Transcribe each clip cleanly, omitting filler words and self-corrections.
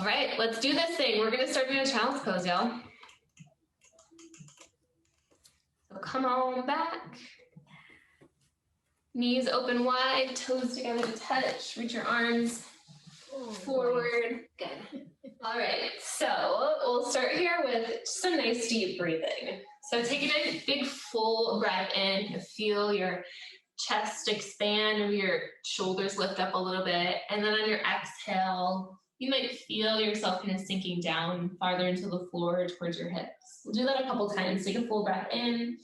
right, let's do this thing. We're gonna start doing a child's pose, y'all. So come on back. Knees open wide, toes together to touch. Reach your arms forward. Good. All right, so we'll start here with some nice deep breathing. So take a nice big full breath in. Feel your chest expand or your shoulders lift up a little bit. And then on your exhale, you might feel yourself kind of sinking down farther into the floor towards your hips. We'll do that a couple times. Take a full breath in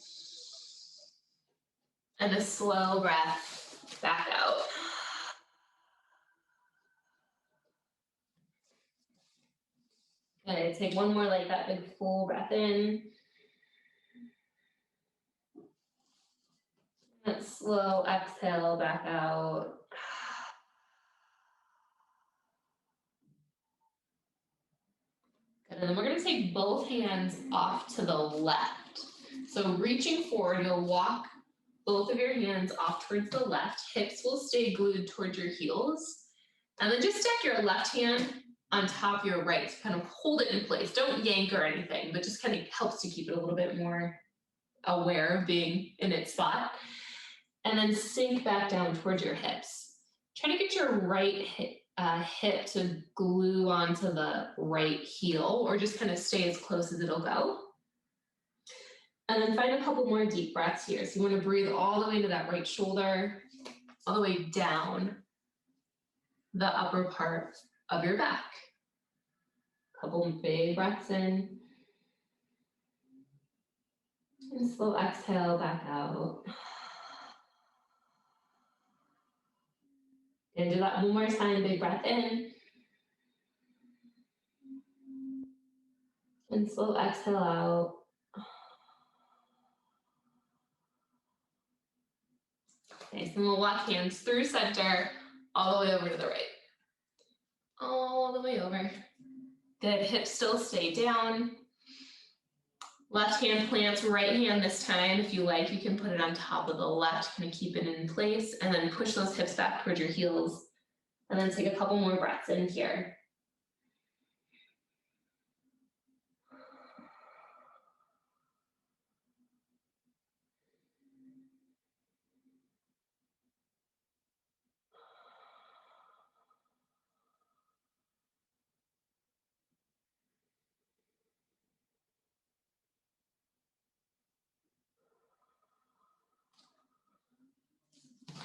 and a slow breath back out. Good. Take one more like that, big full breath in. And slow exhale back out. Good. And then we're going to take both hands off to the left. So reaching forward, you'll walk both of your hands off towards the left. Hips will stay glued towards your heels. And then just stack your left hand on top of your right to kind of hold it in place. Don't yank or anything, but just kind of helps to keep it a little bit more aware of being in its spot. And then sink back down towards your hips. Try to get your right hip to glue onto the right heel, or just kind of stay as close as it'll go. And then find a couple more deep breaths here. So you want to breathe all the way into that right shoulder, all the way down the upper part of your back. Couple big breaths in. And slow exhale back out. And do that one more time, big breath in. And slow exhale out. Okay, so we'll walk hands through center, all the way over to the right. All the way over. Good, hips still stay down. Left hand plants, right hand this time. If you like, you can put it on top of the left, kind of keep it in place, and then push those hips back towards your heels. And then take a couple more breaths in here.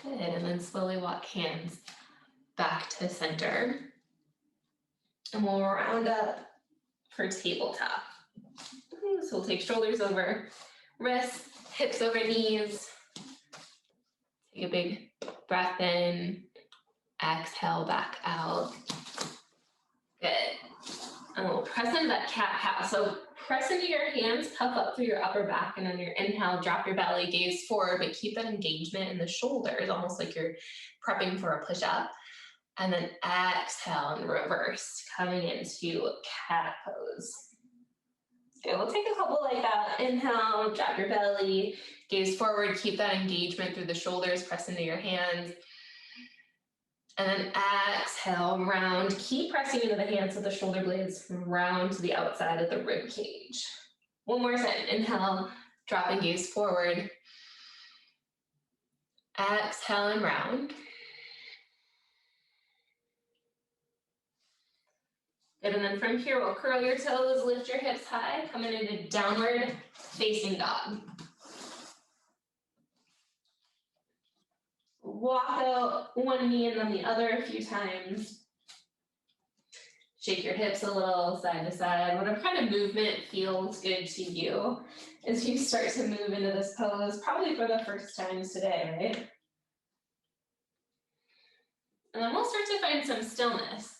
Good, and then slowly walk hands back to center. And we'll round up for tabletop. So we'll take shoulders over wrists, hips over knees. Take a big breath in, exhale back out. Good. And we'll press into that cat-cow. So press into your hands, puff up through your upper back, and on your inhale, drop your belly, gaze forward, but keep that engagement in the shoulders, almost like you're prepping for a push-up. And then exhale and reverse, coming into cat pose. Okay, we'll take a couple like that. Inhale, drop your belly, gaze forward, keep that engagement through the shoulders, press into your hands. And then exhale, round. Keep pressing into the hands so the shoulder blades round to the outside of the rib cage. One more time. Inhale, drop and gaze forward. Exhale and round. Good, and then from here, we'll curl your toes, lift your hips high, coming into downward facing dog. Walk out one knee and then the other a few times. Shake your hips a little side to side. Whatever kind of movement feels good to you as you start to move into this pose, probably for the first time today, right? And then we'll start to find some stillness.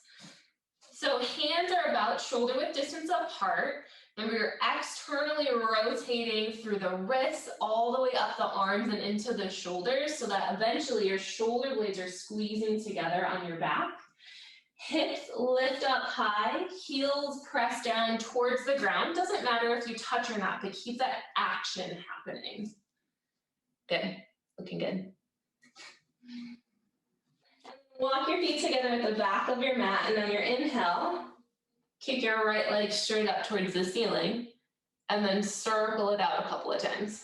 So hands are about shoulder width distance apart. Remember, you're externally rotating through the wrists all the way up the arms and into the shoulders so that eventually your shoulder blades are squeezing together on your back. Hips lift up high, heels press down towards the ground. Doesn't matter if you touch or not, but keep that action happening. Good, looking good. Walk your feet together at the back of your mat, and on your inhale, Kick your right leg straight up towards the ceiling, and then circle it out a couple of times.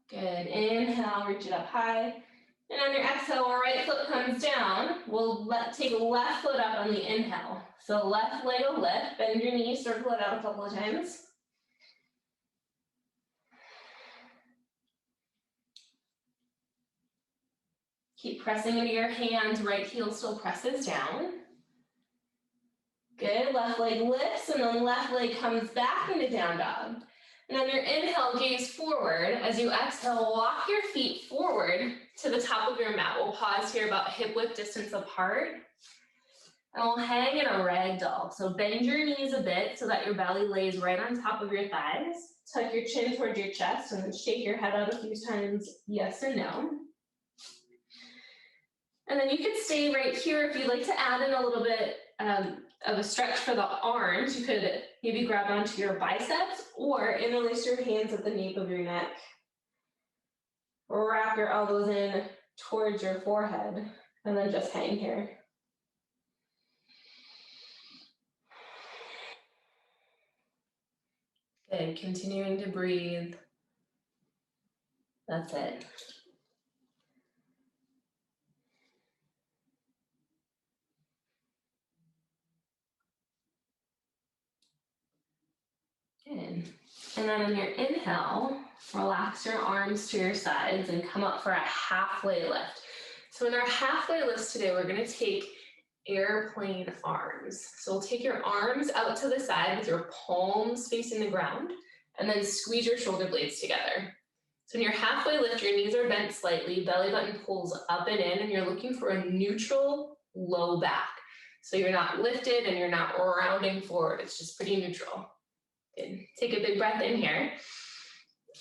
Good, inhale, reach it up high. And on your exhale, right foot comes down. We'll take left foot up on the inhale. So left leg will lift, bend your knees, circle it out a couple of times. Keep pressing into your hands, right heel still presses down. Good, left leg lifts and then left leg comes back into down dog. And on your inhale, gaze forward. As you exhale, walk your feet forward to the top of your mat. We'll pause here about hip width distance apart. And we'll hang in a rag doll. So bend your knees a bit so that your belly lays right on top of your thighs. Tuck your chin towards your chest and then shake your head out a few times, yes and no. And then you could stay right here if you'd like to add in a little bit of a stretch for the arms. You could maybe grab onto your biceps or interlace your hands at the nape of your neck. Wrap your elbows in towards your forehead and then just hang here. Good, continuing to breathe. That's it. Good. And then on your inhale, relax your arms to your sides and come up for a halfway lift. So in our halfway lifts today, we're going to take airplane arms. So we'll take your arms out to the side with your palms facing the ground and then squeeze your shoulder blades together. So in your halfway lift, your knees are bent slightly, belly button pulls up and in, and you're looking for a neutral low back. So you're not lifted and you're not rounding forward. It's just pretty neutral. Good. Take a big breath in here.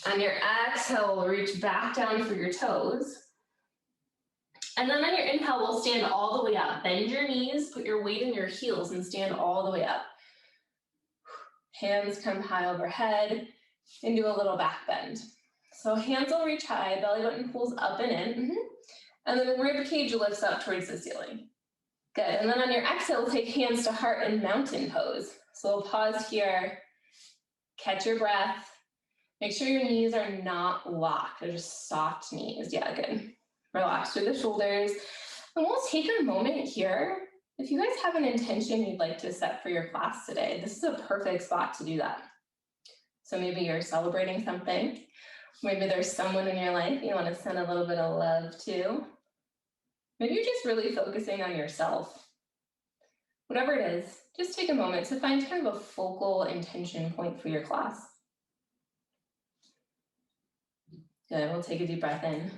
On your exhale, reach back down for your toes. And then on your inhale, we'll stand all the way up. Bend your knees, put your weight in your heels and stand all the way up. Hands come high overhead and do a little back bend. So hands will reach high, belly button pulls up and in. And then rib cage lifts up towards the ceiling. Good, and then on your exhale, take hands to heart and mountain pose. So we'll pause here, catch your breath. Make sure your knees are not locked, they're just soft knees. Yeah, good. Relax through the shoulders. And we'll take a moment here. If you guys have an intention you'd like to set for your class today, this is a perfect spot to do that. So maybe you're celebrating something. Maybe there's someone in your life you want to send a little bit of love to. Maybe you're just really focusing on yourself. Whatever it is, just take a moment to find kind of a focal intention point for your class. Good, we'll take a deep breath in.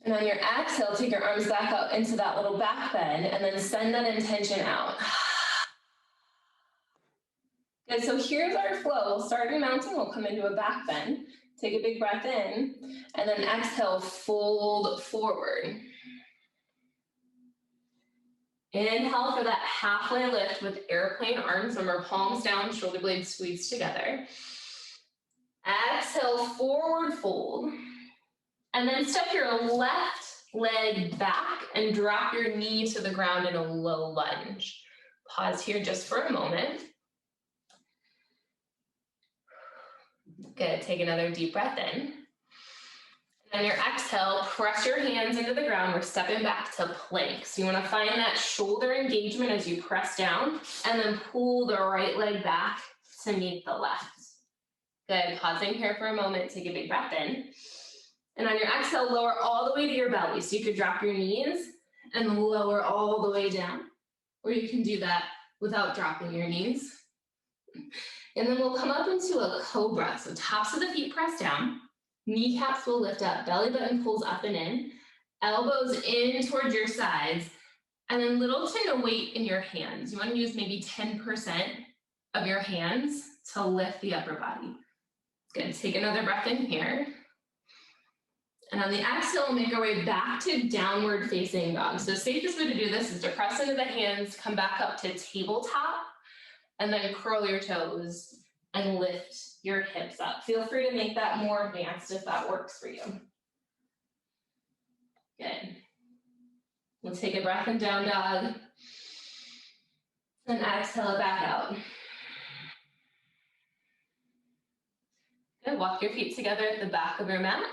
And on your exhale, take your arms back up into that little back bend and then send that intention out. Good, so here's our flow. We'll start in mountain, we'll come into a back bend. Take a big breath in, and then exhale, fold forward. Inhale for that halfway lift with airplane arms. Remember, palms down, shoulder blades squeezed together. Exhale, forward fold. And then step your left leg back and drop your knee to the ground in a low lunge. Pause here just for a moment. Good, take another deep breath in. And on your exhale, press your hands into the ground. We're stepping back to plank. So you want to find that shoulder engagement as you press down and then pull the right leg back to meet the left. Good, pausing here for a moment, take a big breath in. And on your exhale, lower all the way to your belly. So you could drop your knees and lower all the way down. Or you can do that without dropping your knees. And then we'll come up into a cobra. So tops of the feet press down, kneecaps will lift up, belly button pulls up and in, elbows in towards your sides, and then little to no weight in your hands. You want to use maybe 10% of your hands to lift the upper body. Good, take another breath in here. And on the exhale, we'll make our way back to downward facing dog. So the safest way to do this is to press into the hands, come back up to tabletop, and then curl your toes and lift your hips up. Feel free to make that more advanced if that works for you. Good. We'll take a breath in down dog. And exhale it back out. Good, walk your feet together at the back of your mat.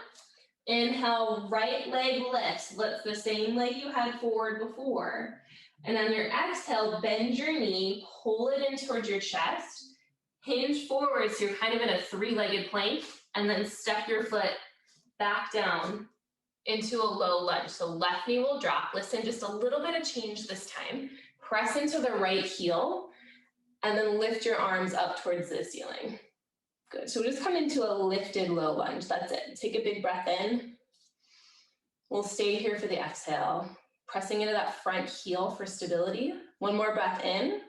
Inhale, right leg lifts. Lift the same leg you had forward before. And on your exhale, bend your knee, pull it in towards your chest, hinge forward so you're kind of in a three-legged plank, and then step your foot back down into a low lunge. So left knee will drop. Listen, just a little bit of change this time. Press into the right heel, and then lift your arms up towards the ceiling. Good, so just come into a lifted low lunge, that's it. Take a big breath in. We'll stay here for the exhale. Pressing into that front heel for stability. One more breath in.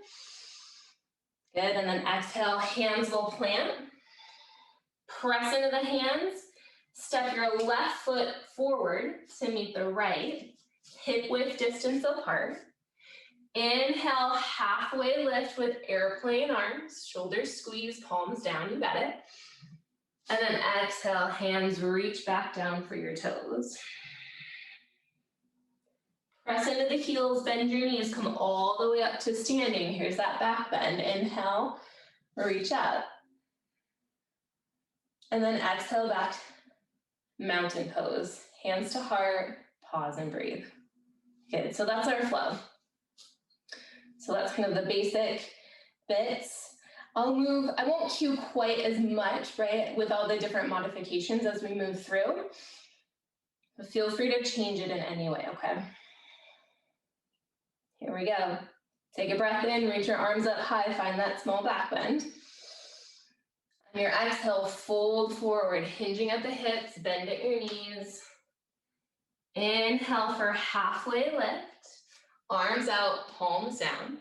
Good, and then exhale, hands will plant. Press into the hands. Step your left foot forward to meet the right. Hip width distance apart. Inhale, halfway lift with airplane arms. Shoulders squeeze, palms down, you got it. And then exhale, hands reach back down for your toes. Press into the heels, bend your knees, come all the way up to standing. Here's that back bend. Inhale, reach up. And then exhale back, mountain pose. Hands to heart, pause and breathe. Good, so that's our flow. So that's kind of the basic bits. I'll move, I won't cue quite as much, right, with all the different modifications as we move through. But feel free to change it in any way, okay? Here we go. Take a breath in, reach your arms up high, find that small back bend. On your exhale, fold forward, hinging at the hips, bend at your knees. Inhale for halfway lift, arms out, palms down.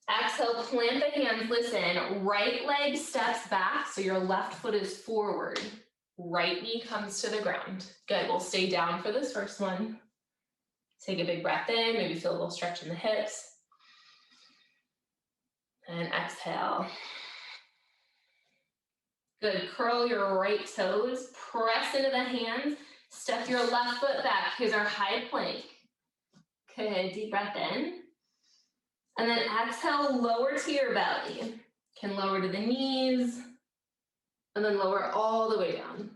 Exhale, plant the hands, listen, right leg steps back, so your left foot is forward. Right knee comes to the ground. Good, we'll stay down for this first one. Take a big breath in, maybe feel a little stretch in the hips. And exhale. Good, curl your right toes, press into the hands, step your left foot back. Here's our high plank. Good, deep breath in. And then exhale, lower to your belly. Can lower to the knees, and then lower all the way down.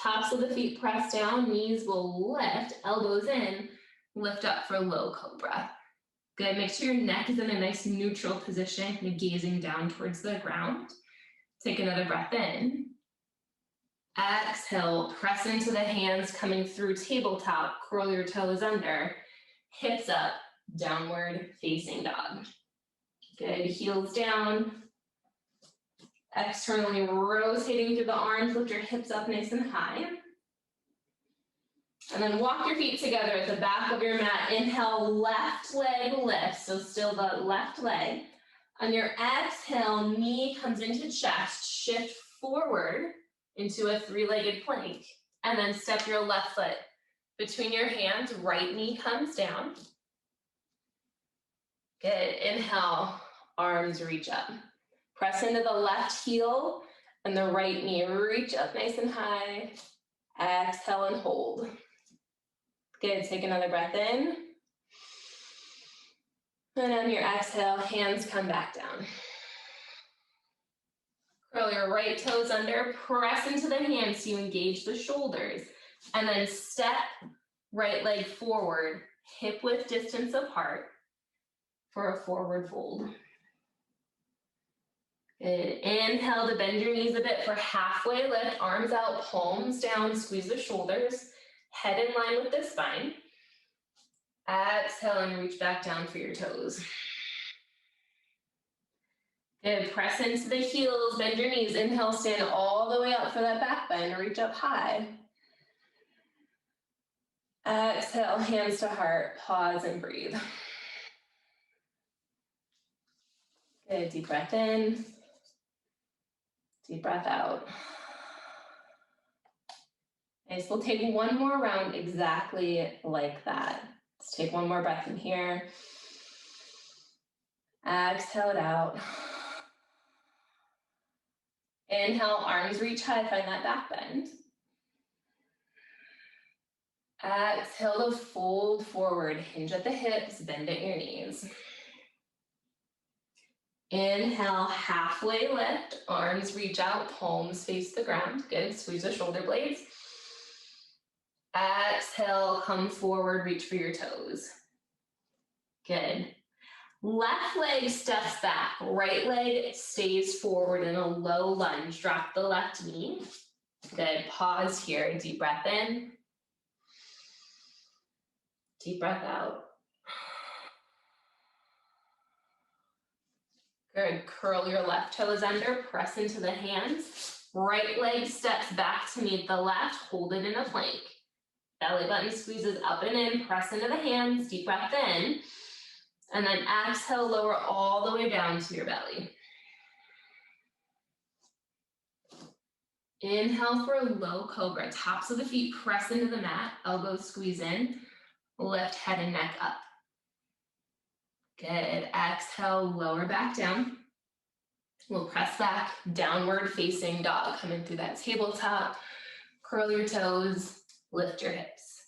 Tops of the feet press down, knees will lift, elbows in, lift up for low cobra. Good, make sure your neck is in a nice neutral position, you're gazing down towards the ground. Take another breath in. Exhale, press into the hands coming through tabletop, curl your toes under, hips up, downward facing dog. Good, heels down. Externally rotating through the arms, lift your hips up nice and high. And then walk your feet together at the back of your mat. Inhale, left leg lifts, so still the left leg. On your exhale, knee comes into chest, shift forward into a three-legged plank, and then step your left foot between your hands, right knee comes down. Good, inhale, arms reach up. Press into the left heel and the right knee, reach up nice and high. Exhale and hold. Good, take another breath in. And on your exhale, hands come back down. Curl your right toes under, press into the hands so you engage the shoulders. And then step right leg forward, hip width distance apart for a forward fold. Good, inhale to bend your knees a bit for halfway lift, arms out, palms down, squeeze the shoulders, head in line with the spine. Exhale and reach back down for your toes. Good, press into the heels, bend your knees. Inhale, stand all the way up for that back bend, reach up high. Exhale, hands to heart, pause and breathe. Good, deep breath in, deep breath out. Nice, we'll take one more round exactly like that. Let's take one more breath in here. Exhale it out. Inhale, arms reach high, find that back bend. Exhale to fold forward, hinge at the hips, bend at your knees. Inhale, halfway lift, arms reach out, palms face the ground. Good, squeeze the shoulder blades. Exhale, come forward, reach for your toes. Good. Left leg steps back, right leg stays forward in a low lunge. Drop the left knee. Good, pause here, deep breath in. Deep breath out. Good, curl your left toes under, press into the hands. Right leg steps back to meet the left, hold it in a plank. Belly button squeezes up and in, press into the hands, deep breath in. And then exhale, lower all the way down to your belly. Inhale for a low cobra. Tops of the feet press into the mat, elbows squeeze in, lift head and neck up. Good, exhale, lower back down. We'll press back, downward facing dog. Coming through that tabletop, curl your toes, lift your hips.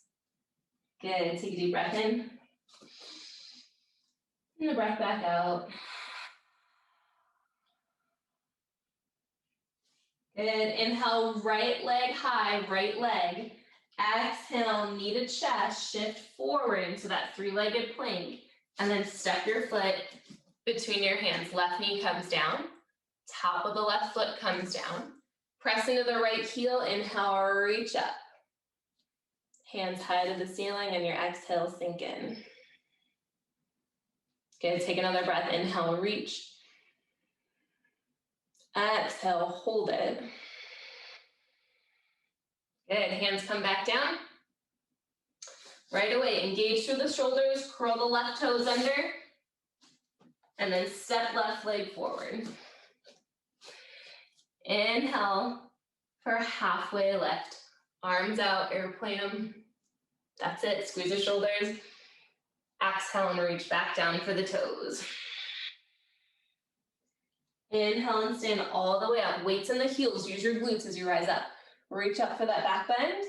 Good, take a deep breath in. And the breath back out. Good, inhale, right leg high, right leg. Exhale, knee to chest, shift forward into that three-legged plank. And then step your foot between your hands. Left knee comes down, top of the left foot comes down. Press into the right heel, inhale, reach up. Hands high to the ceiling and your exhale sink in. Good, take another breath, inhale, reach. Exhale, hold it. Good, hands come back down. Right away, engage through the shoulders, curl the left toes under, and then step left leg forward. Inhale for halfway lift. Arms out, airplane them. That's it, squeeze the shoulders. Exhale and reach back down for the toes. Inhale and stand all the way up. Weights in the heels, use your glutes as you rise up. Reach up for that back bend.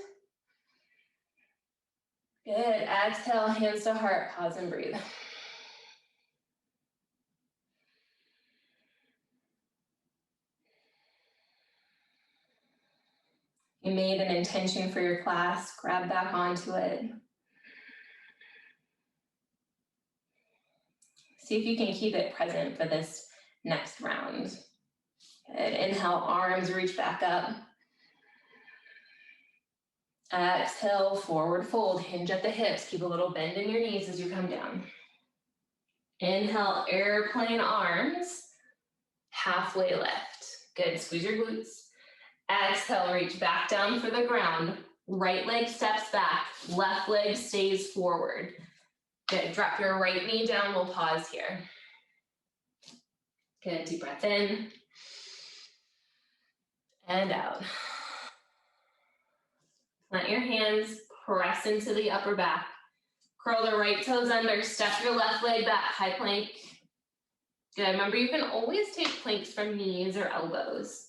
Good, exhale, hands to heart, pause and breathe. You made an intention for your class, grab back onto it. See if you can keep it present for this next round. Good, inhale, arms reach back up. Exhale, forward fold, hinge at the hips, keep a little bend in your knees as you come down. Inhale, airplane arms, halfway lift. Good, squeeze your glutes. Exhale, reach back down for the ground. Right leg steps back, left leg stays forward. Good, drop your right knee down, we'll pause here. Good, deep breath in. And out. Plant your hands, press into the upper back. Curl the right toes under, step your left leg back, high plank. Good, remember you can always take planks from knees or elbows.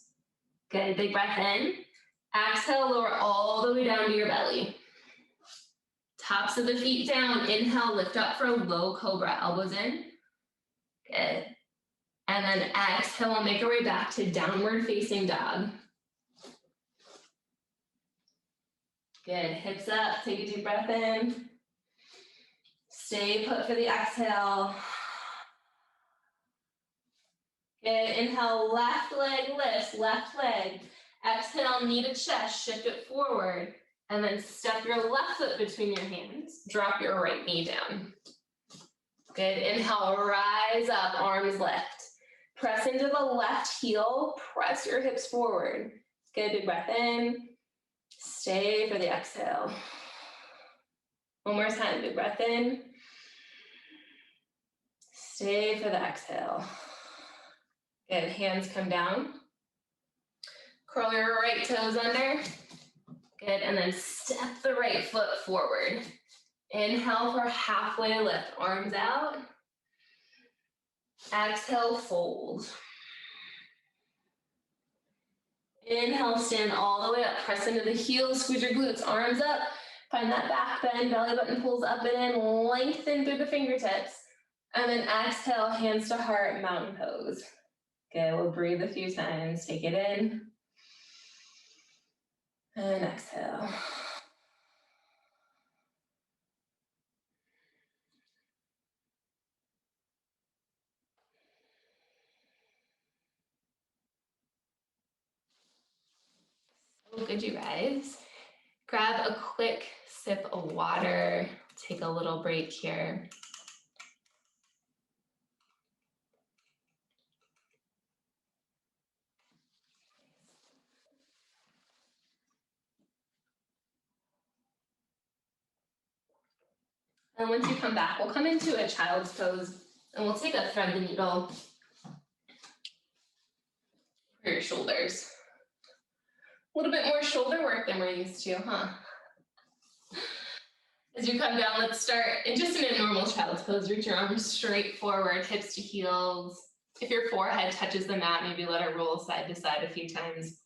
Good, big breath in. Exhale, lower all the way down to your belly. Tops of the feet down, inhale, lift up for a low cobra, elbows in. Good. And then exhale, we'll make our way back to downward facing dog. Good, hips up, take a deep breath in. Stay put for the exhale. Good, inhale, left leg lifts, left leg. Exhale, knee to chest, shift it forward. And then step your left foot between your hands. Drop your right knee down. Good, inhale, rise up, arms lift. Press into the left heel, press your hips forward. Good, big breath in. Stay for the exhale. One more time, big breath in. Stay for the exhale. Good, hands come down. Curl your right toes under. Good, and then step the right foot forward. Inhale for halfway lift, arms out. Exhale, fold. Inhale, stand all the way up, press into the heels, squeeze your glutes, arms up, find that back bend, belly button pulls up and in, lengthen through the fingertips, and then exhale, hands to heart, mountain pose. Good, we'll breathe a few times, take it in, and exhale. So good, you guys. Grab a quick sip of water, take a little break here. And once you come back, we'll come into a child's pose and we'll take a thread the needle for your shoulders. A little bit more shoulder work than we're used to, huh? As you come down, let's start in just in a normal child's pose. Reach your arms straight forward, hips to heels. If your forehead touches the mat, maybe let it roll side to side a few times.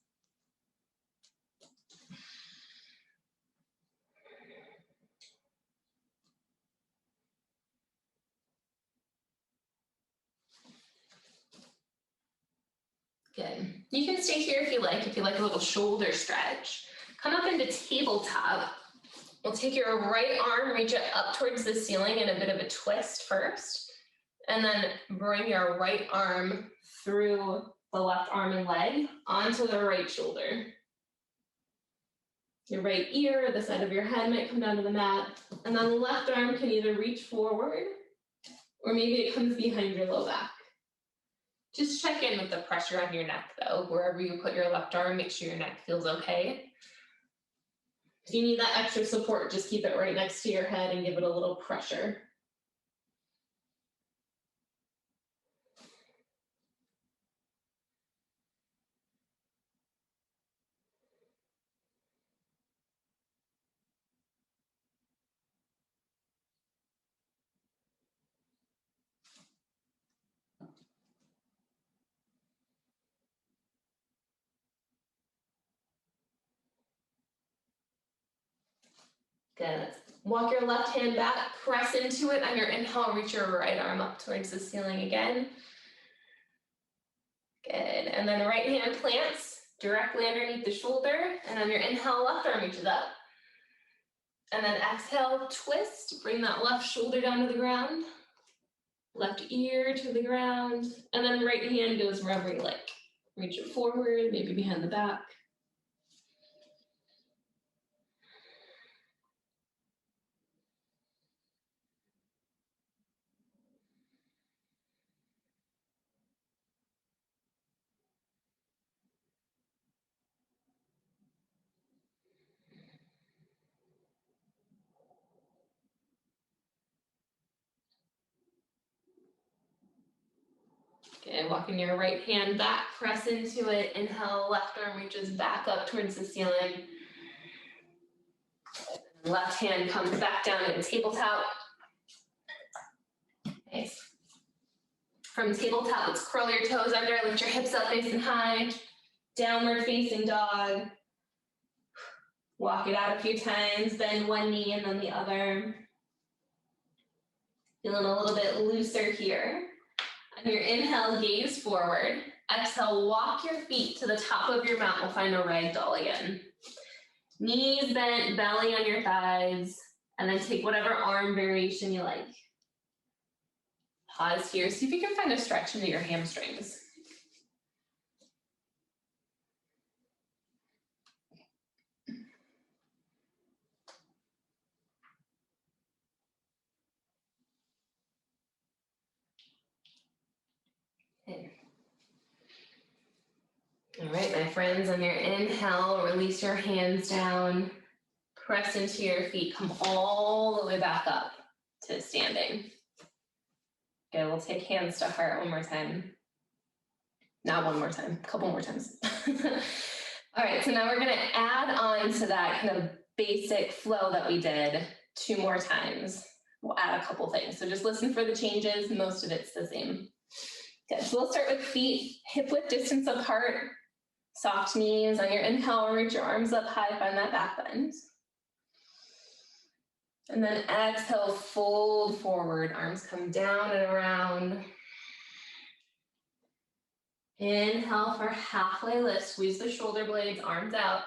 Good. You can stay here if you like a little shoulder stretch. Come up into tabletop. We'll take your right arm, reach it up towards the ceiling in a bit of a twist first, and then bring your right arm through the left arm and leg onto the right shoulder. Your right ear, the side of your head might come down to the mat, and then the left arm can either reach forward or maybe it comes behind your low back. Just check in with the pressure on your neck though. Wherever you put your left arm, make sure your neck feels okay. If you need that extra support, just keep it right next to your head and give it a little pressure. Good. Walk your left hand back, press into it. On your inhale, reach your right arm up towards the ceiling again. Good. And then right hand plants directly underneath the shoulder. And on your inhale, left arm reaches up. And then exhale, twist. Bring that left shoulder down to the ground. Left ear to the ground. And then right hand goes wherever you like. Reach it forward, maybe behind the back. Okay, walking your right hand back, press into it. Inhale, left arm reaches back up towards the ceiling. Left hand comes back down to tabletop. Nice. From tabletop, let's curl your toes under, lift your hips up nice and high. Downward facing dog. Walk it out a few times, bend one knee and then the other. Feeling a little bit looser here. On your inhale, gaze forward. Exhale, walk your feet to the top of your mat. We'll find a ragdoll again. Knees bent, belly on your thighs, and then take whatever arm variation you like. Pause here, see if you can find a stretch into your hamstrings. Okay. All right, my friends, on your inhale, release your hands down, press into your feet, come all the way back up to standing. Okay, we'll take hands to heart one more time. Not one more time, a couple more times. All right, so now we're gonna add on to that kind of basic flow that we did 2 more times. We'll add a couple things. So just listen for the changes, most of it's the same. Good, so we'll start with feet hip width distance apart. Soft knees. On your inhale, reach your arms up high, find that back bend. And then exhale, fold forward. Arms come down and around. Inhale for halfway lift. Squeeze the shoulder blades, arms out.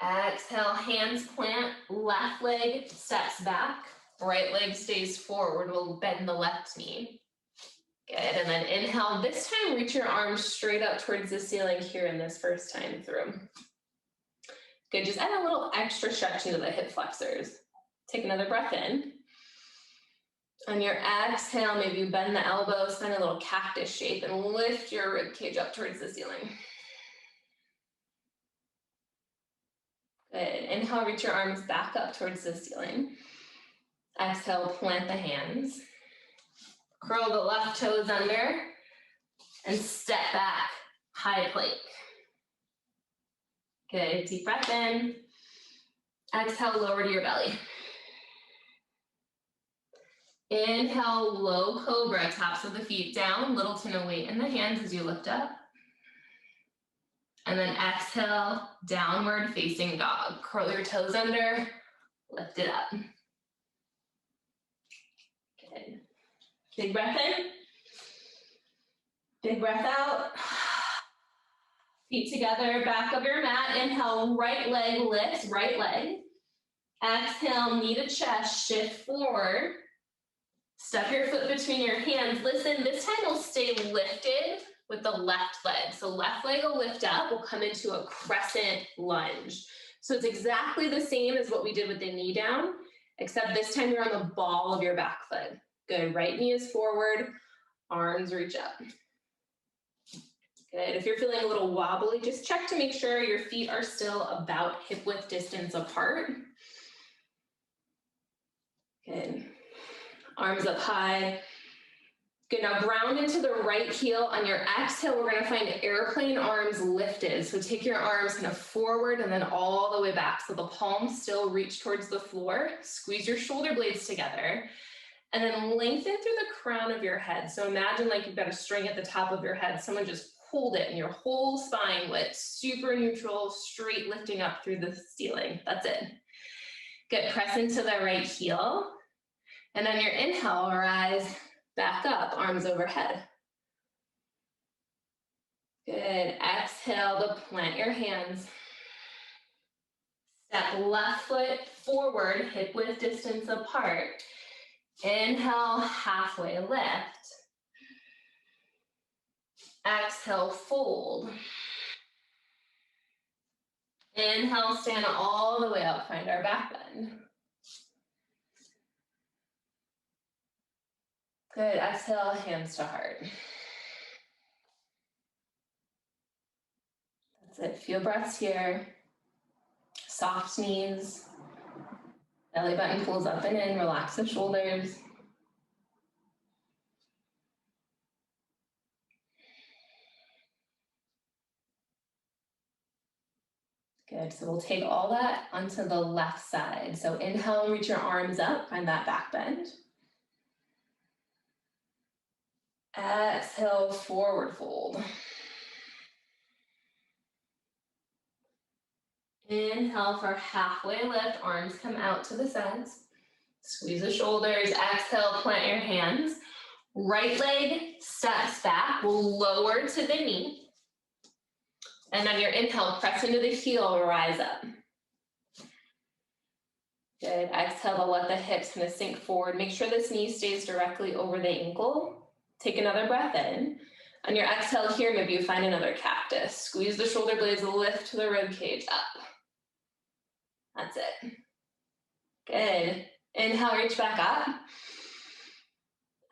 Exhale, hands plant, left leg steps back, right leg stays forward. We'll bend the left knee. Good, and then inhale. This time, reach your arms straight up towards the ceiling here in this first time through. Good, just add a little extra stretching to the hip flexors. Take another breath in. On your exhale, maybe you bend the elbows, find a little cactus shape, and lift your rib cage up towards the ceiling. Good. Inhale, reach your arms back up towards the ceiling. Exhale, plant the hands. Curl the left toes under and step back, high plank. Good, deep breath in. Exhale, lower to your belly. Inhale, low cobra, tops of the feet down, little to no weight in the hands as you lift up. And then exhale, downward facing dog. Curl your toes under, lift it up. Good. Big breath in. Big breath out. Feet together, back of your mat. Inhale, right leg lifts, right leg. Exhale, knee to chest, shift forward. Step your foot between your hands. Listen, this time we'll stay lifted with the left leg. So left leg will lift up, we'll come into a crescent lunge. So it's exactly the same as what we did with the knee down, except this time you're on the ball of your back foot. Good, right knee is forward, arms reach up. Good, if you're feeling a little wobbly, just check to make sure your feet are still about hip width distance apart. Good, arms up high. Good, now ground into the right heel. On your exhale, we're gonna find airplane arms lifted. So take your arms kind of forward and then all the way back. So the palms still reach towards the floor. Squeeze your shoulder blades together. And then lengthen through the crown of your head. So imagine like you've got a string at the top of your head. Someone just pulled it and your whole spine went super neutral, straight lifting up through the ceiling. That's it. Good, press into the right heel. And on your inhale, rise back up, arms overhead. Good, exhale to plant your hands. Step left foot forward, hip width distance apart. Inhale, halfway lift. Exhale, fold. Inhale, stand all the way up, find our back bend. Good, exhale, hands to heart. That's it, few breaths here. Soft knees. Belly button pulls up and in, relax the shoulders. Good, so we'll take all that onto the left side. So inhale, reach your arms up, find that back bend. Exhale, forward fold. Inhale for halfway lift, arms come out to the sides. Squeeze the shoulders, exhale, plant your hands. Right leg steps back, we'll lower to the knee. And on your inhale, press into the heel, rise up. Good, exhale to let the hips kind of sink forward. Make sure this knee stays directly over the ankle. Take another breath in. On your exhale here, maybe you find another cactus. Squeeze the shoulder blades, lift the rib cage up. That's it. Good. Inhale, reach back up.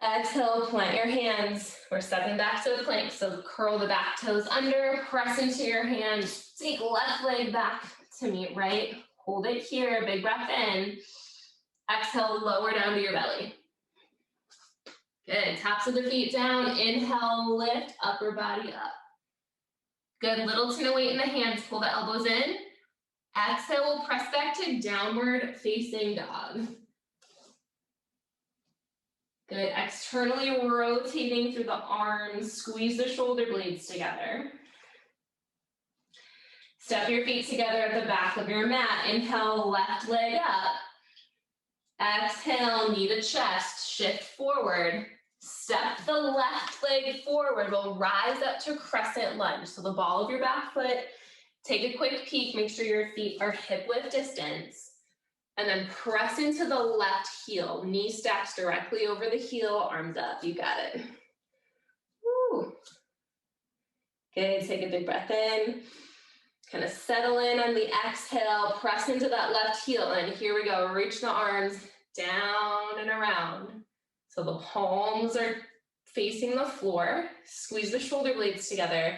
Exhale, plant your hands. We're stepping back to the plank, so curl the back toes under, press into your hands. Take left leg back to meet right. Hold it here, big breath in. Exhale, lower down to your belly. Good, tops of the feet down. Inhale, lift, upper body up. Good, little to no weight in the hands. Pull the elbows in. Exhale, we'll press back to downward facing dog. Good, externally rotating through the arms, squeeze the shoulder blades together. Step your feet together at the back of your mat. Inhale, left leg up. Exhale, knee to chest, shift forward. Step the left leg forward. We'll rise up to crescent lunge. So the ball of your back foot, take a quick peek, make sure your feet are hip width distance. And then press into the left heel. Knee stacks directly over the heel, arms up. You got it. Woo. Good, take a big breath in. Kind of settle in on the exhale, press into that left heel, and here we go. Reach the arms down and around. So the palms are facing the floor. Squeeze the shoulder blades together,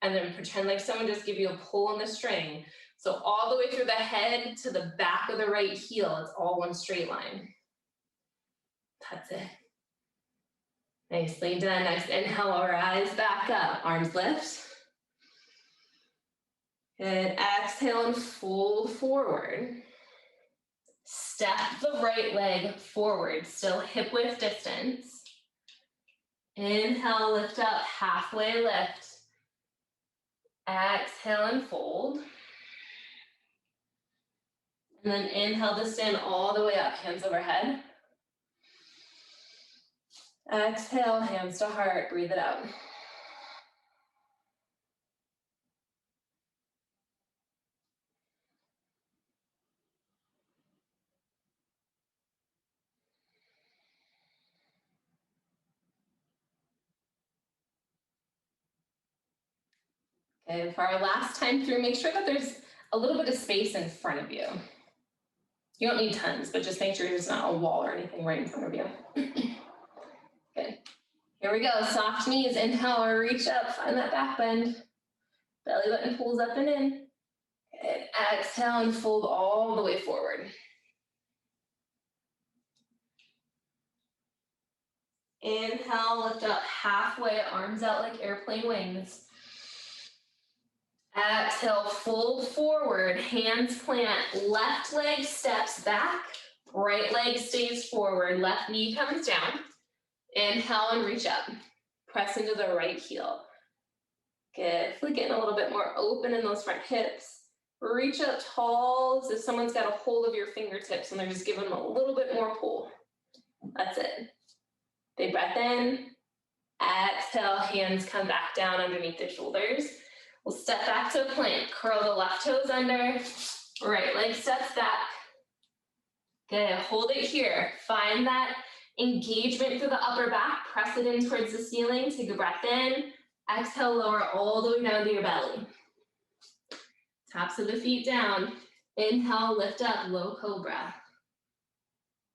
and then pretend like someone just gave you a pull on the string. So all the way through the head to the back of the right heel, it's all one straight line. That's it. Nicely done. Next inhale, rise back up, arms lift. Good, exhale and fold forward. Step the right leg forward, still hip width distance. Inhale, lift up, halfway lift. Exhale and fold. And then inhale to stand all the way up, hands overhead. Exhale, hands to heart, breathe it out. Okay, for our last time through, make sure that there's a little bit of space in front of you. You don't need tons, but just make sure there's not a wall or anything right in front of you. Good. Here we go, soft knees, inhale or reach up, find that back bend. Belly button pulls up and in. Good. Exhale and fold all the way forward. Inhale, lift up halfway, arms out like airplane wings. Exhale, fold forward, hands plant, left leg steps back, right leg stays forward, left knee comes down. Inhale and reach up. Press into the right heel. Good, feel like getting a little bit more open in those front hips. Reach up tall as if someone's got a hold of your fingertips and they're just giving them a little bit more pull. That's it. Big breath in. Exhale, hands come back down underneath the shoulders. We'll step back to a plank, curl the left toes under, right leg steps back. Good, hold it here. Find that engagement through the upper back, press it in towards the ceiling, take a breath in. Exhale, lower all the way down to your belly. Tops of the feet down. Inhale, lift up, low cobra.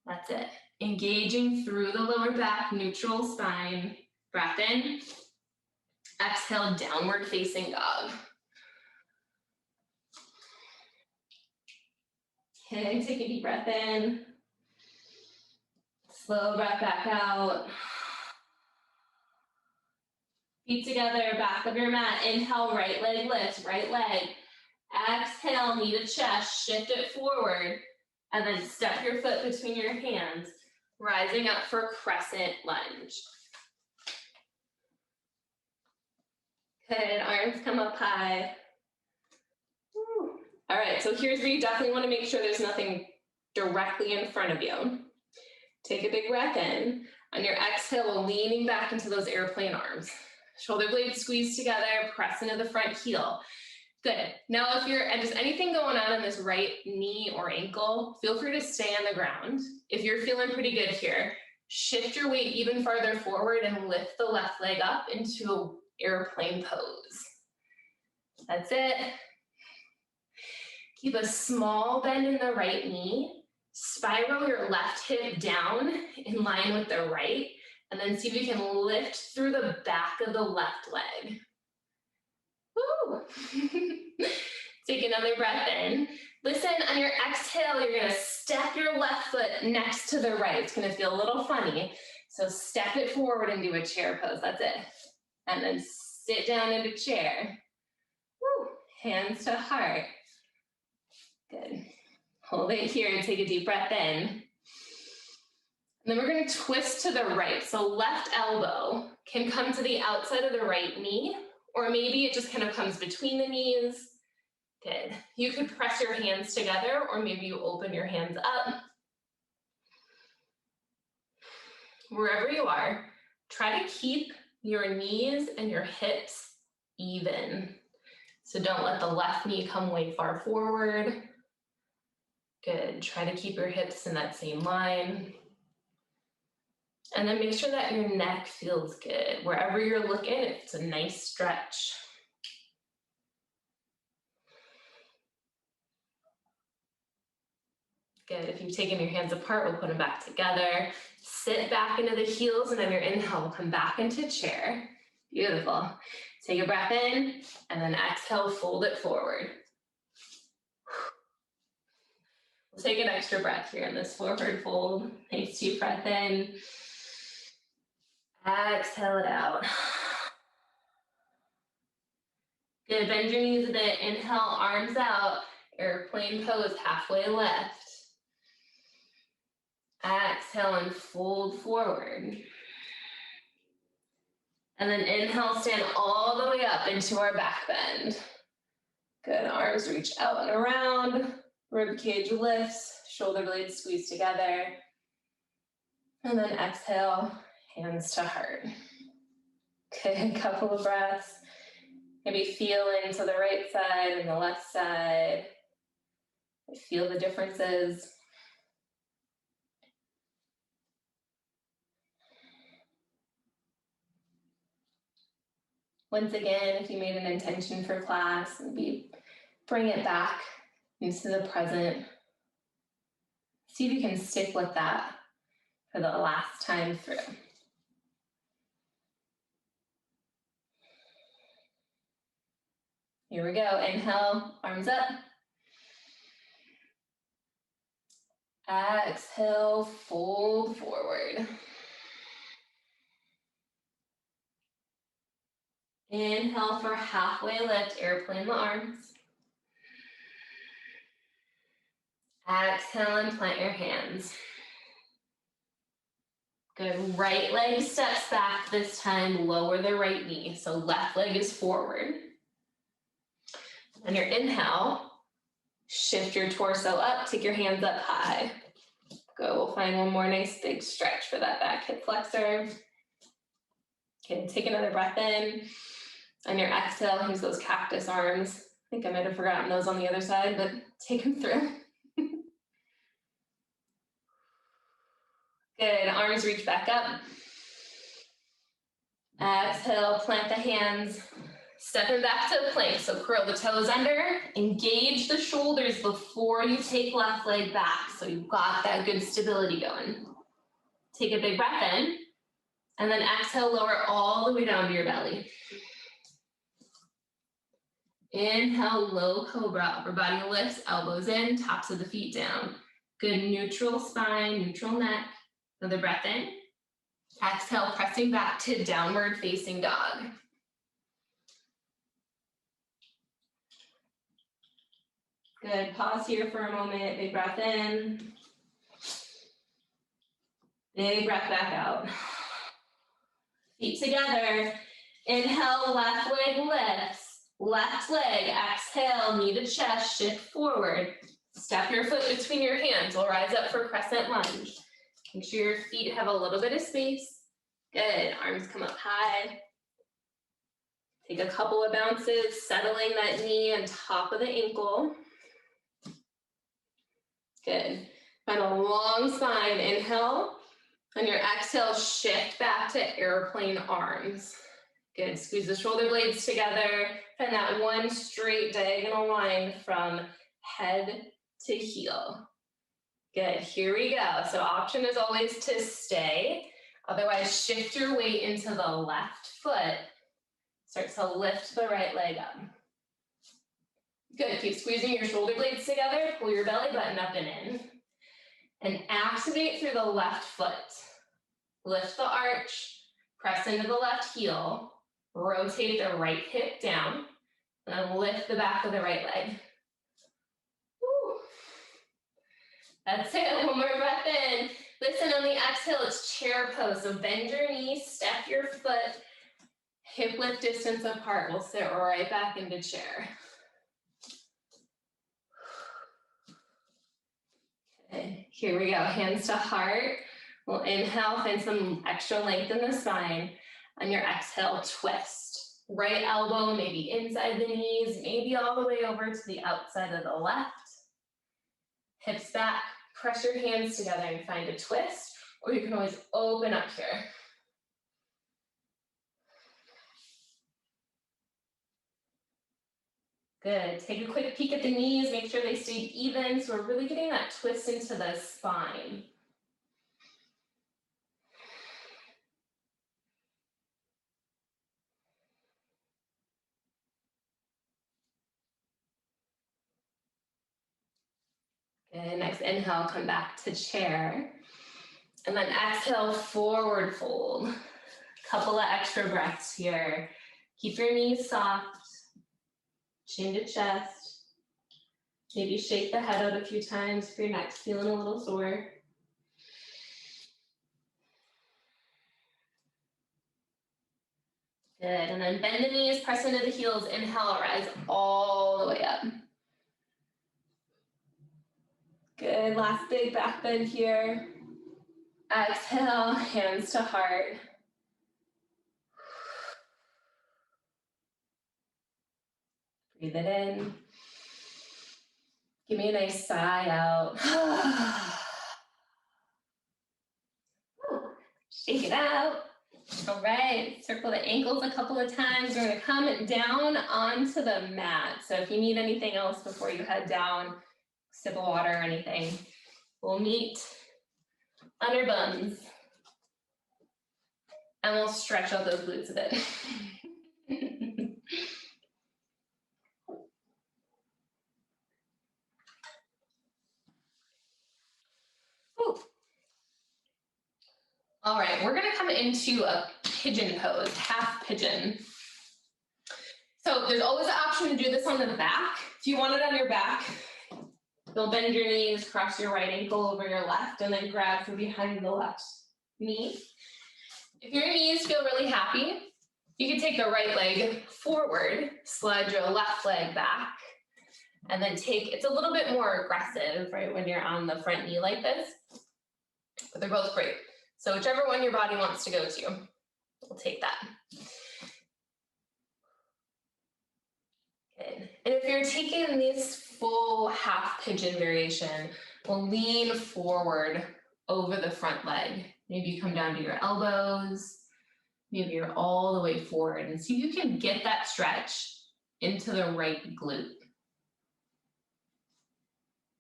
That's it. Engaging through the lower back, neutral spine. Breath in. Exhale, downward facing dog. Okay, take a deep breath in. Slow breath back out. Feet together, back of your mat. Inhale, right leg lift, right leg. Exhale, knee to chest, shift it forward. And then step your foot between your hands, rising up for crescent lunge. Good, arms come up high. Woo. All right, so here's where you definitely want to make sure there's nothing directly in front of you. Take a big breath in. On your exhale, leaning back into those airplane arms. Shoulder blades squeeze together, press into the front heel. Good. Now if there's anything going on in this right knee or ankle, feel free to stay on the ground. If you're feeling pretty good here, shift your weight even farther forward and lift the left leg up into an airplane pose. That's it. Keep a small bend in the right knee. Spiral your left hip down in line with the right, and then see if you can lift through the back of the left leg. Woo! Take another breath in. Listen, on your exhale, you're gonna step your left foot next to the right. It's gonna feel a little funny. So step it forward and do a chair pose, that's it. And then sit down into chair. Woo! Hands to heart. Good. Hold it here and take a deep breath in. And then we're going to twist to the right. So left elbow can come to the outside of the right knee, or maybe it just kind of comes between the knees. Good. You could press your hands together, or maybe you open your hands up. Wherever you are, try to keep your knees and your hips even. So don't let the left knee come way far forward. Good. Try to keep your hips in that same line. And then make sure that your neck feels good. Wherever you're looking, it's a nice stretch. Good. If you've taken your hands apart, we'll put them back together. Sit back into the heels, and on your inhale, we'll come back into chair. Beautiful. Take a breath in, and then exhale, fold it forward. We'll take an extra breath here in this forward fold. Nice deep breath in. Exhale it out. Good, bend your knees a bit. Inhale, arms out. Airplane pose, halfway left. Exhale and fold forward. And then inhale, stand all the way up into our back bend. Good, arms reach out and around. Rib cage lifts, shoulder blades squeeze together. And then exhale, hands to heart. Good, couple of breaths. Maybe feel into the right side and the left side. Feel the differences. Once again, if you made an intention for class, maybe bring it back into the present. See if you can stick with that for the last time through. Here we go. Inhale, arms up. Exhale, fold forward. Inhale for halfway lift, airplane the arms. Exhale and plant your hands. Good, right leg steps back this time, lower the right knee. So left leg is forward. On your inhale, shift your torso up, take your hands up high. Go, we'll find one more nice big stretch for that back hip flexor. Okay, take another breath in. On your exhale, use those cactus arms. I think I might have forgotten those on the other side, but take them through. Good, arms reach back up. Exhale, plant the hands. Stepping back to plank, so curl the toes under. Engage the shoulders before you take left leg back, so you've got that good stability going. Take a big breath in, and then exhale, lower all the way down to your belly. Inhale, low cobra, upper body lifts, elbows in, tops of the feet down. Good, neutral spine, neutral neck. Another breath in. Exhale, pressing back to downward facing dog. Good, pause here for a moment, big breath in. Big breath back out. Feet together. Inhale, left leg lifts. Left leg, exhale, knee to chest, shift forward. Step your foot between your hands. We'll rise up for Crescent Lunge. Make sure your feet have a little bit of space. Good, arms come up high. Take a couple of bounces, settling that knee on top of the ankle. Good. Find a long spine. Inhale. On your exhale, shift back to airplane arms. Good. Squeeze the shoulder blades together. Find that one straight diagonal line from head to heel. Good. Here we go. So option is always to stay. Otherwise, shift your weight into the left foot. Start to lift the right leg up. Good, keep squeezing your shoulder blades together, pull your belly button up and in. And activate through the left foot. Lift the arch, press into the left heel, rotate the right hip down, and then lift the back of the right leg. Woo. That's it, one more breath in. Listen, on the exhale, it's chair pose. So bend your knees, step your foot, hip width distance apart. We'll sit right back into chair. Okay, here we go, hands to heart. We'll inhale, find some extra length in the spine. On your exhale, twist. Right elbow, maybe inside the knees, maybe all the way over to the outside of the left. Hips back, press your hands together and find a twist, or you can always open up here. Good, take a quick peek at the knees, make sure they stayed even, so we're really getting that twist into the spine. Good, next inhale, come back to chair. And then exhale, forward fold. Couple of extra breaths here. Keep your knees soft, chin to chest. Maybe shake the head out a few times if your neck's feeling a little sore. Good, and then bend the knees, press into the heels, inhale, rise all the way up. Good, last big back bend here. Exhale, hands to heart. Breathe it in. Give me a nice sigh out. Shake it out. All right, circle the ankles a couple of times. We're gonna come down onto the mat. So if you need anything else before you head down, sip of water or anything, we'll meet on our buns. And we'll stretch out those glutes a bit. All right, we're gonna come into a pigeon pose, half pigeon. So there's always an option to do this on the back. If you want it on your back, you'll bend your knees, cross your right ankle over your left, and then grab from behind the left knee. If your knees feel really happy, you can take the right leg forward, slide your left leg back, and then it's a little bit more aggressive, right, when you're on the front knee like this, but they're both great. So whichever one your body wants to go to, we'll take that. Good. And if you're taking this full half pigeon variation, we'll lean forward over the front leg. Maybe you come down to your elbows, maybe you're all the way forward, and see if you can get that stretch into the right glute.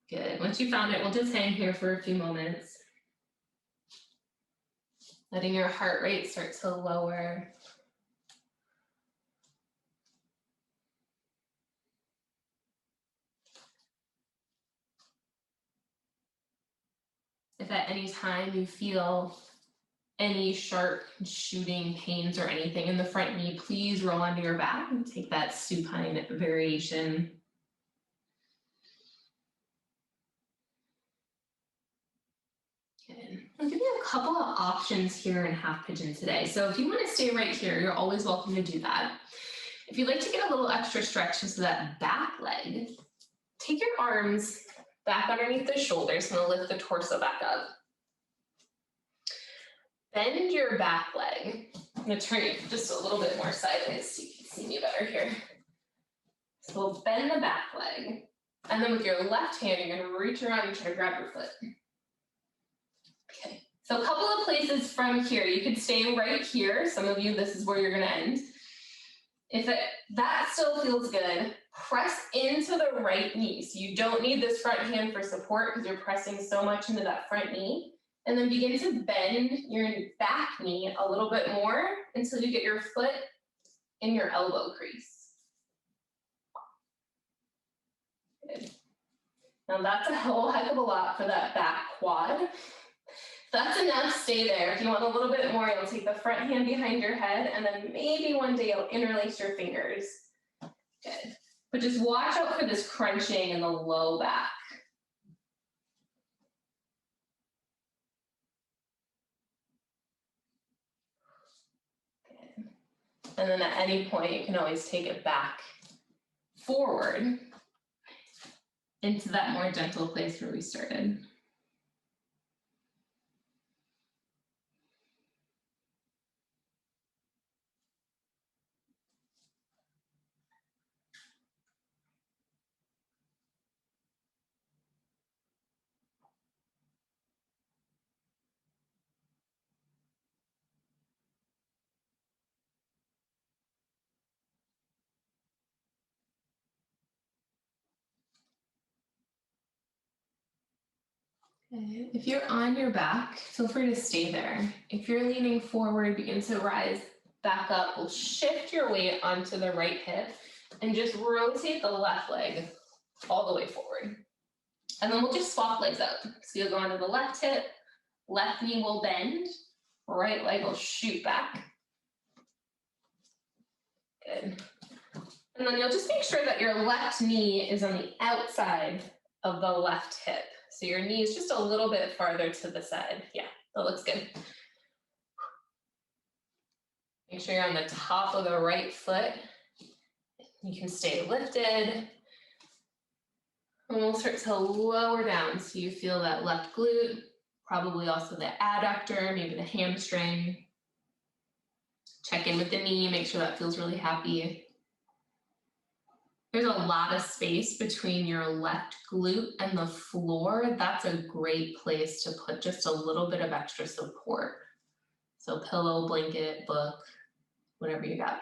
Good. Once you found it, we'll just hang here for a few moments. Letting your heart rate start to lower. If at any time you feel any sharp shooting pains or anything in the front knee, please roll onto your back and take that supine variation. Good. I'll give you a couple of options here in half pigeon today. So if you want to stay right here, you're always welcome to do that. If you'd like to get a little extra stretch into that back leg, take your arms back underneath the shoulders and lift the torso back up. Bend your back leg. I'm going to turn you just a little bit more sideways so you can see me better here. So we'll bend the back leg. And then with your left hand, you're going to reach around and try to grab your foot. Okay. So a couple of places from here. You could stay right here. Some of you, this is where you're going to end. If that still feels good, press into the right knee. So you don't need this front hand for support because you're pressing so much into that front knee. And then begin to bend your back knee a little bit more until you get your foot in your elbow crease. Good. Now that's a whole heck of a lot for that back quad. That's enough, stay there. If you want a little bit more, you'll take the front hand behind your head and then maybe one day you'll interlace your fingers. Good. But just watch out for this crunching in the low back. And then at any point, you can always take it back forward into that more gentle place where we started. Okay. If you're on your back, feel free to stay there. If you're leaning forward, begin to rise back up. We'll shift your weight onto the right hip and just rotate the left leg all the way forward. And then we'll just swap legs out. So you'll go onto the left hip, left knee will bend, right leg will shoot back. Good. And then you'll just make sure that your left knee is on the outside of the left hip. So your knee is just a little bit farther to the side. Yeah, that looks good. Make sure you're on the top of the right foot. You can stay lifted. And we'll start to lower down so you feel that left glute, probably also the adductor, maybe the hamstring. Check in with the knee, make sure that feels really happy. There's a lot of space between your left glute and the floor. That's a great place to put just a little bit of extra support. So pillow, blanket, book, whatever you got.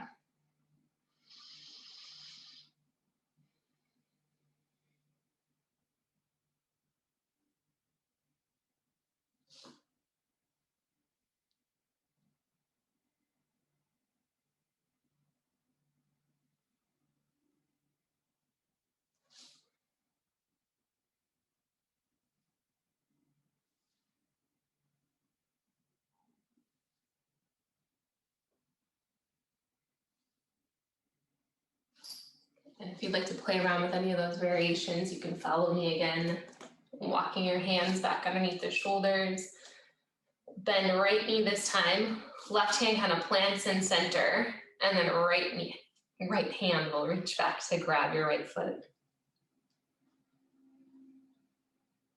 And if you'd like to play around with any of those variations, you can follow me again, walking your hands back underneath the shoulders. Bend right knee this time. Left hand kind of plants in center, and then right hand will reach back to grab your right foot.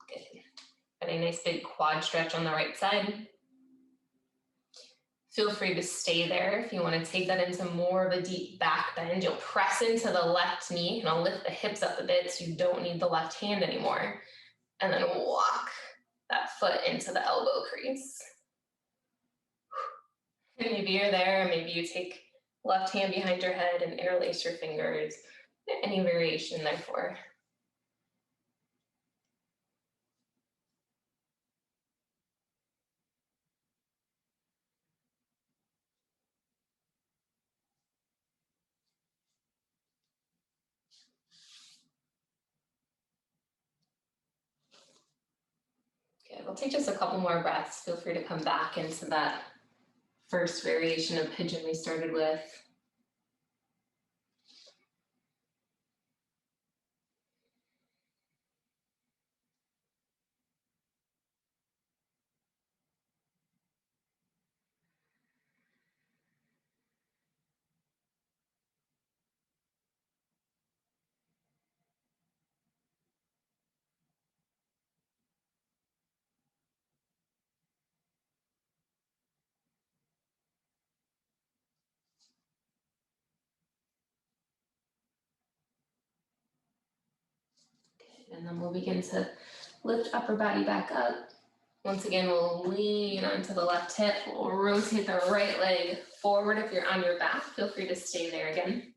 Good. Got a nice big quad stretch on the right side. Feel free to stay there. If you want to take that into more of a deep back bend, you'll press into the left knee, and I'll lift the hips up a bit so you don't need the left hand anymore. And then walk that foot into the elbow crease. And maybe you're there, maybe you take left hand behind your head and interlace your fingers. Any variation there for. Okay, we'll take just a couple more breaths. Feel free to come back into that first variation of pigeon we started with. And then we'll begin to lift upper body back up. Once again, we'll lean onto the left hip. We'll rotate the right leg forward. If you're on your back, feel free to stay there again.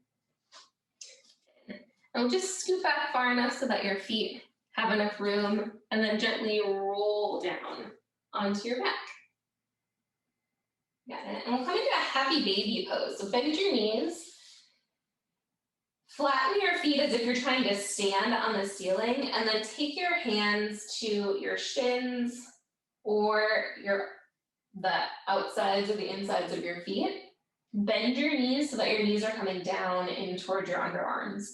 And we'll just scoot back far enough so that your feet have enough room, and then gently roll down onto your back. Got it. And we'll come into a happy baby pose. So bend your knees. Flatten your feet as if you're trying to stand on the ceiling, and then take your hands to your shins or the outsides or the insides of your feet. Bend your knees so that your knees are coming down in towards your underarms.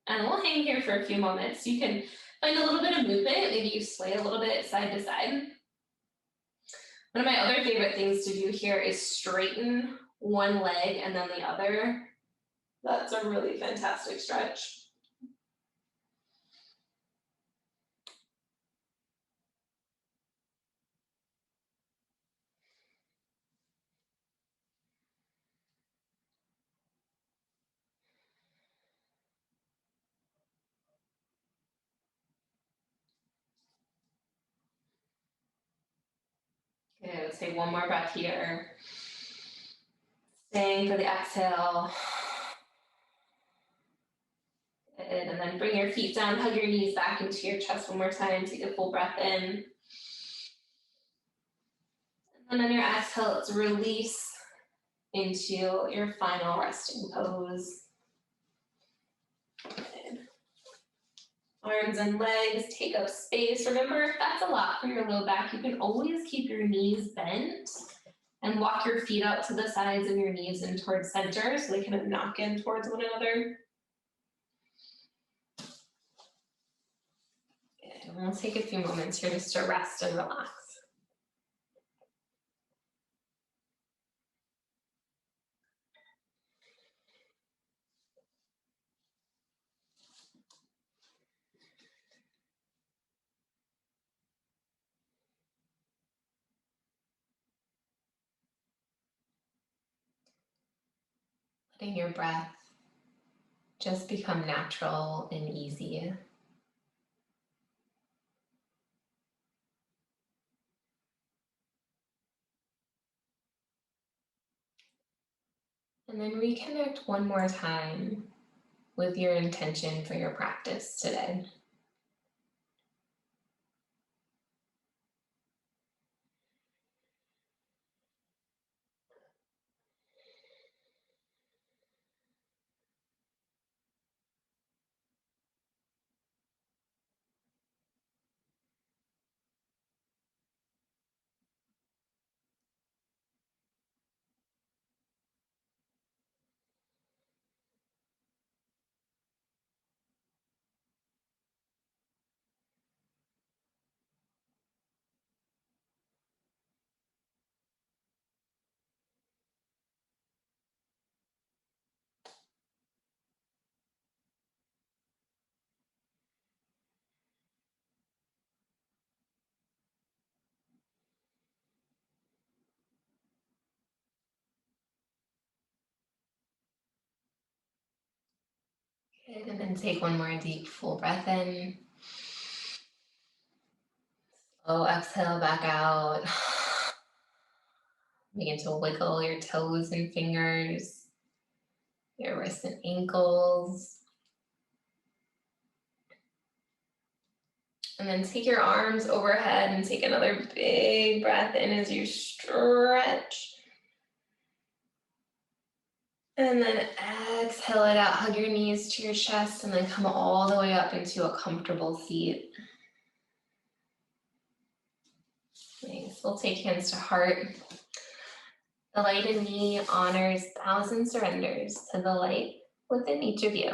And we'll hang here for a few moments. You can find a little bit of movement. Maybe you sway a little bit side to side. One of my other favorite things to do here is straighten one leg and then the other. That's a really fantastic stretch. Okay, let's take one more breath here. Staying for the exhale. Good. And then bring your feet down, hug your knees back into your chest one more time. Take a full breath in. And then on your exhale, let's release into your final resting pose. Good. Arms and legs take up space. Remember, if that's a lot for your low back, you can always keep your knees bent and walk your feet out to the sides of your knees and towards center so they kind of knock in towards one another. Good. And we'll take a few moments here just to rest and relax. Letting your breath just become natural and easy. And then reconnect one more time with your intention for your practice today. Good, and then take one more deep full breath in. Slow exhale back out. Begin to wiggle your toes and fingers, your wrists and ankles. And then take your arms overhead and take another big breath in as you stretch. And then exhale it out, hug your knees to your chest, and then come all the way up into a comfortable seat. Nice. We'll take hands to heart. The light in me honors 1,000 surrenders to the light within each of you.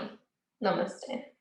Namaste.